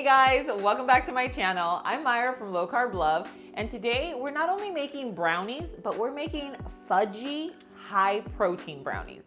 Hey guys, welcome back to my channel. I'm Myra from Low Carb Love, and today we're not only making brownies, but we're making fudgy high protein brownies.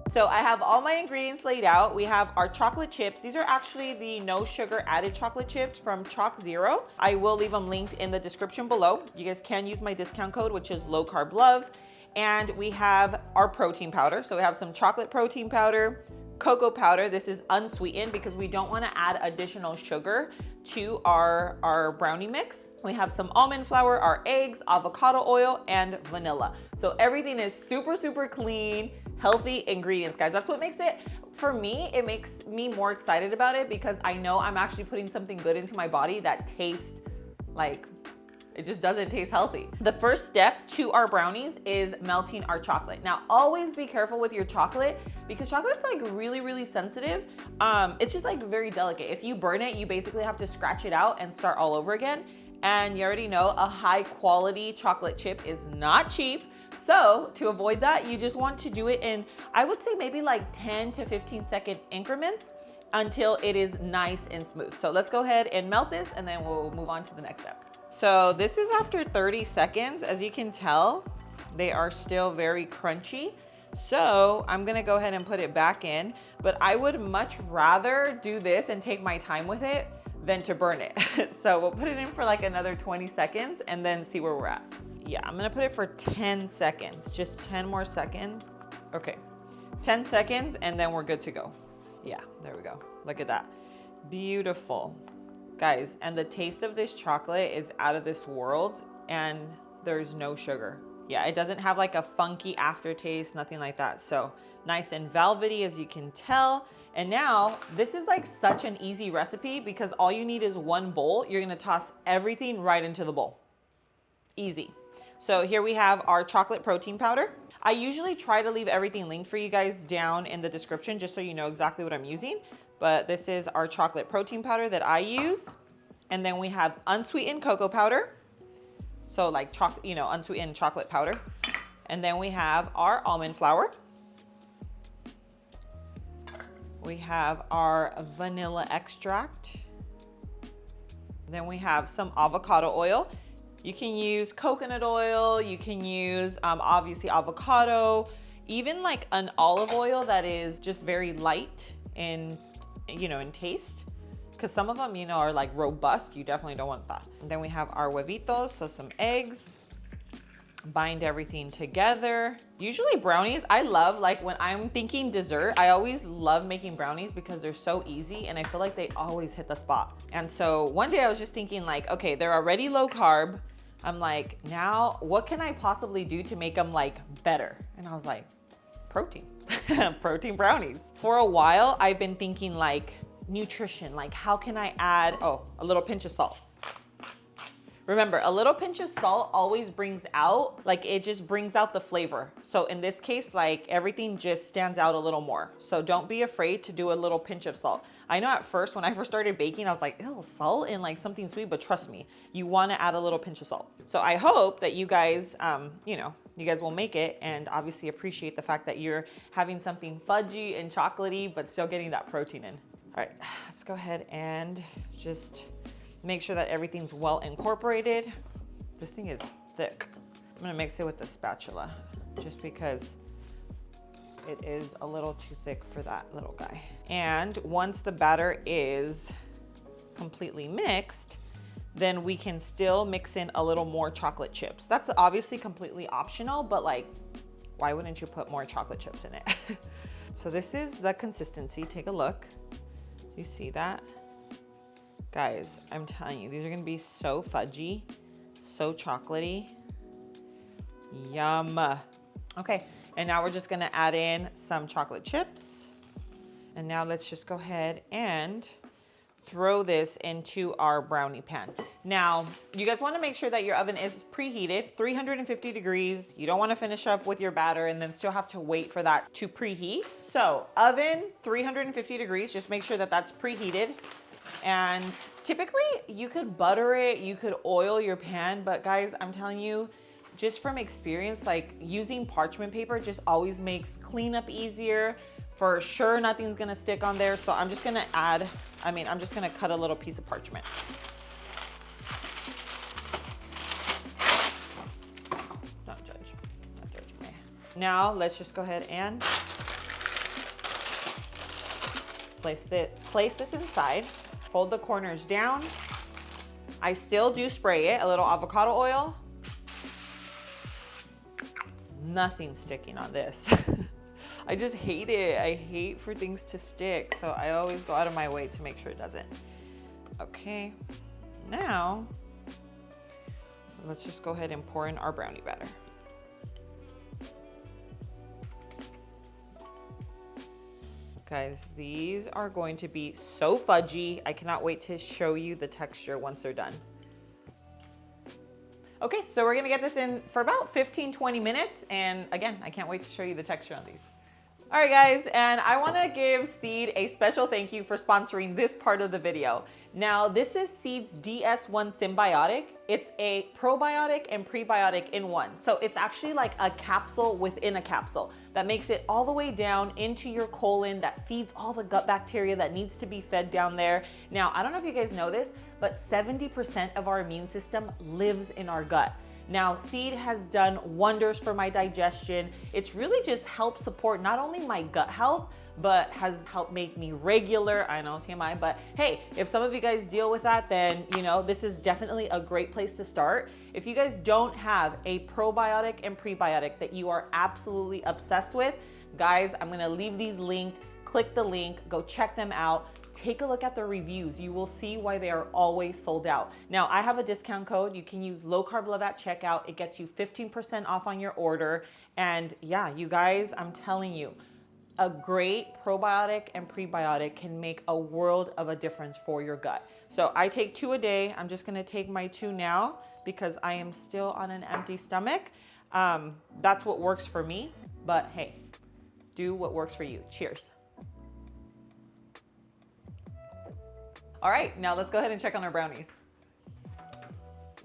So I have all my ingredients laid out. We have our chocolate chips. These are actually the no sugar added chocolate chips from Chalk Zero. I will leave them linked in the description below. You guys can use my discount code, which is Low Carb Love. And we have our protein powder. So we have some chocolate protein powder, cocoa powder. This is unsweetened because we don't want to add additional sugar to our brownie mix. We have some almond flour, our eggs, avocado oil, and vanilla. So everything is super, super clean, healthy ingredients, guys. That's what makes it, for me, it makes me more excited about it because I know I'm actually putting something good into my body that tastes like, it just doesn't taste healthy. The first step to our brownies is melting our chocolate. Now, always be careful with your chocolate because chocolate's like really, really sensitive. It's just like very delicate. If you burn it, you basically have to scratch it out and start all over again. And you already know a high quality chocolate chip is not cheap. So to avoid that, you just want to do it in, I would say maybe like 10 to 15 second increments until it is nice and smooth. So let's go ahead and melt this and then we'll move on to the next step. So this is after 30 seconds. As you can tell, they are still very crunchy. So I'm gonna go ahead and put it back in, but I would much rather do this and take my time with it than to burn it. So we'll put it in for like another 20 seconds and then see where we're at. Yeah, I'm gonna put it for 10 seconds, just 10 more seconds. Okay, 10 seconds and then we're good to go. Yeah, there we go. Look at that. Beautiful. Guys, and the taste of this chocolate is out of this world and there's no sugar. Yeah, it doesn't have like a funky aftertaste, nothing like that. So nice and velvety as you can tell. And now this is like such an easy recipe because all you need is one bowl. You're gonna toss everything right into the bowl. Easy. So here we have our chocolate protein powder. I usually try to leave everything linked for you guys down in the description just so you know exactly what I'm using. But this is our chocolate protein powder that I use. And then we have unsweetened cocoa powder. So like unsweetened chocolate powder. And then we have our almond flour. We have our vanilla extract. Then we have some avocado oil. You can use coconut oil. You can use obviously avocado, even like an olive oil that is just very light in taste. Because some of them, are like robust. You definitely don't want that. And then we have our huevitos, so some eggs. Bind everything together. Usually brownies, I love, like when I'm thinking dessert, I always love making brownies because they're so easy and I feel like they always hit the spot. And so one day I was just thinking like, okay, they're already low carb. I'm like, now what can I possibly do to make them like better? And I was like, protein, protein brownies. For a while, I've been thinking like nutrition, like how can I add, a little pinch of salt. Remember, a little pinch of salt always brings out, it just brings out the flavor. So in this case, like everything just stands out a little more. So don't be afraid to do a little pinch of salt. I know at first, when I first started baking, I was like, ew, salt and like something sweet, but trust me, you wanna add a little pinch of salt. So I hope that you guys, you guys will make it and obviously appreciate the fact that you're having something fudgy and chocolatey, but still getting that protein in. All right, let's go ahead and just make sure that everything's well incorporated. This thing is thick. I'm gonna mix it with the spatula just because it is a little too thick for that little guy. And once the batter is completely mixed, then we can still mix in a little more chocolate chips. That's obviously completely optional, but like, why wouldn't you put more chocolate chips in it? So this is the consistency. Take a look. You see that? Guys, I'm telling you, these are gonna be so fudgy, so chocolatey. Yum. Okay, and now we're just gonna add in some chocolate chips. And now let's just go ahead and throw this into our brownie pan. Now, you guys wanna make sure that your oven is preheated, 350 degrees. You don't wanna finish up with your batter and then still have to wait for that to preheat. So, oven, 350 degrees, just make sure that that's preheated. And typically you could butter it, you could oil your pan, but guys, I'm telling you, just from experience, like using parchment paper just always makes cleanup easier. For sure, nothing's gonna stick on there. So I'm just gonna I'm just gonna cut a little piece of parchment. Don't judge me. Now let's just go ahead and place this inside, fold the corners down. I still do spray it, a little avocado oil. Nothing sticking on this. I just hate it. I hate for things to stick. So I always go out of my way to make sure it doesn't. Okay, now let's just go ahead and pour in our brownie batter. Guys, these are going to be so fudgy. I cannot wait to show you the texture once they're done. Okay, so we're gonna get this in for about 15-20 minutes. And again, I can't wait to show you the texture on these. All right guys, and I wanna give Seed a special thank you for sponsoring this part of the video. Now, this is Seed's DS1 Symbiotic. It's a probiotic and prebiotic in one. So it's actually like a capsule within a capsule that makes it all the way down into your colon, that feeds all the gut bacteria that needs to be fed down there. Now, I don't know if you guys know this, but 70% of our immune system lives in our gut. Now, Seed has done wonders for my digestion. It's really just helped support not only my gut health, but has helped make me regular. I know, TMI, but hey, if some of you guys deal with that, then you know, this is definitely a great place to start. If you guys don't have a probiotic and prebiotic that you are absolutely obsessed with, guys, I'm gonna leave these linked. Click the link, go check them out. Take a look at the reviews. You will see why they are always sold out. Now, I have a discount code. You can use Low Carb Love at checkout. It gets you 15% off on your order. And yeah, you guys, I'm telling you, a great probiotic and prebiotic can make a world of a difference for your gut. So I take 2 a day. I'm just gonna take my 2 now because I am still on an empty stomach. That's what works for me, but hey, do what works for you. Cheers. All right, now let's go ahead and check on our brownies.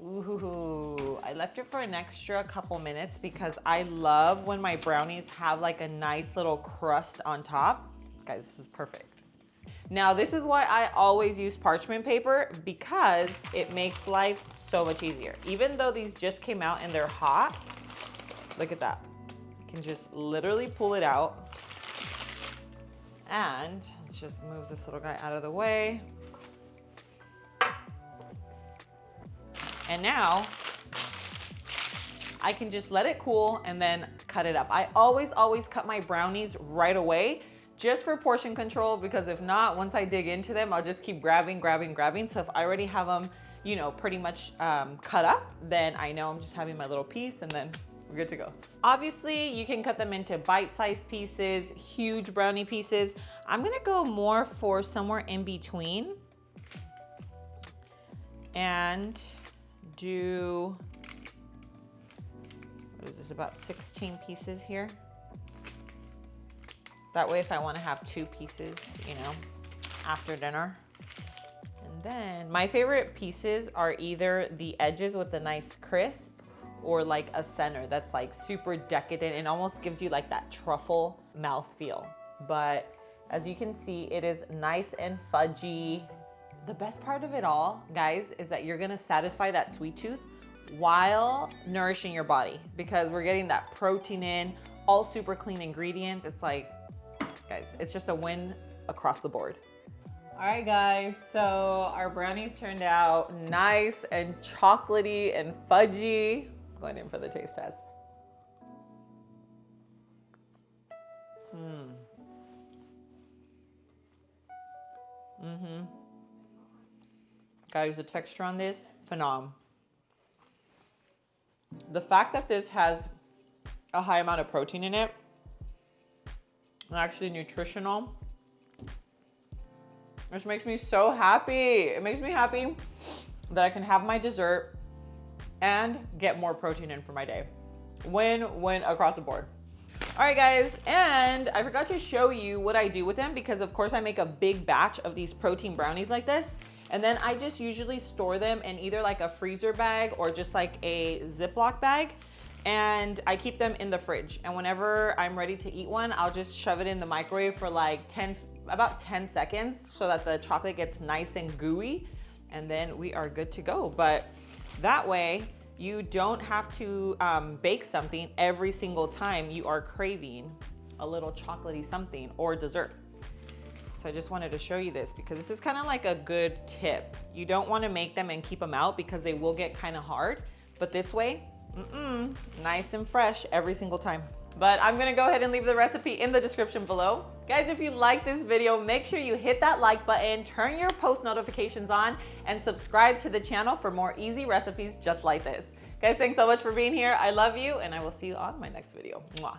Ooh, I left it for an extra couple minutes because I love when my brownies have like a nice little crust on top. Guys, this is perfect. Now, this is why I always use parchment paper, because it makes life so much easier. Even though these just came out and they're hot, look at that. I can just literally pull it out. And let's just move this little guy out of the way. And now I can just let it cool and then cut it up. I always cut my brownies right away just for portion control, because if not, once I dig into them, I'll just keep grabbing. So if I already have them, you know, pretty much cut up, then I know I'm just having my little piece and then we're good to go. Obviously, you can cut them into bite-sized pieces, huge brownie pieces. I'm gonna go more for somewhere in between and do, what is this, about 16 pieces here. That way, if I want to have 2 pieces, you know, after dinner. And then my favorite pieces are either the edges with the nice crisp or like a center that's like super decadent and almost gives you like that truffle mouthfeel. But as you can see, it is nice and fudgy. The best part of it all, guys, is that you're gonna satisfy that sweet tooth while nourishing your body, because we're getting that protein in, all super clean ingredients. It's like, guys, it's just a win across the board. All right, guys, so our brownies turned out nice and chocolatey and fudgy. Going in for the taste test. Guys, the texture on this, phenomenal. The fact that this has a high amount of protein in it, and actually nutritional, this makes me so happy. It makes me happy that I can have my dessert and get more protein in for my day. Win-win across the board. All right, guys, and I forgot to show you what I do with them because of course I make a big batch of these protein brownies like this. And then I just usually store them in either like a freezer bag or just like a Ziploc bag. And I keep them in the fridge. And whenever I'm ready to eat one, I'll just shove it in the microwave for like about 10 seconds so that the chocolate gets nice and gooey. And then we are good to go. But that way, you don't have to bake something every single time you are craving a little chocolatey something or dessert. So I just wanted to show you this because this is kind of like a good tip. You don't want to make them and keep them out because they will get kind of hard. But this way, nice and fresh every single time. But I'm gonna go ahead and leave the recipe in the description below. Guys, if you like this video, make sure you hit that like button, turn your post notifications on, and subscribe to the channel for more easy recipes just like this. Guys, thanks so much for being here. I love you, and I will see you on my next video. Mwah.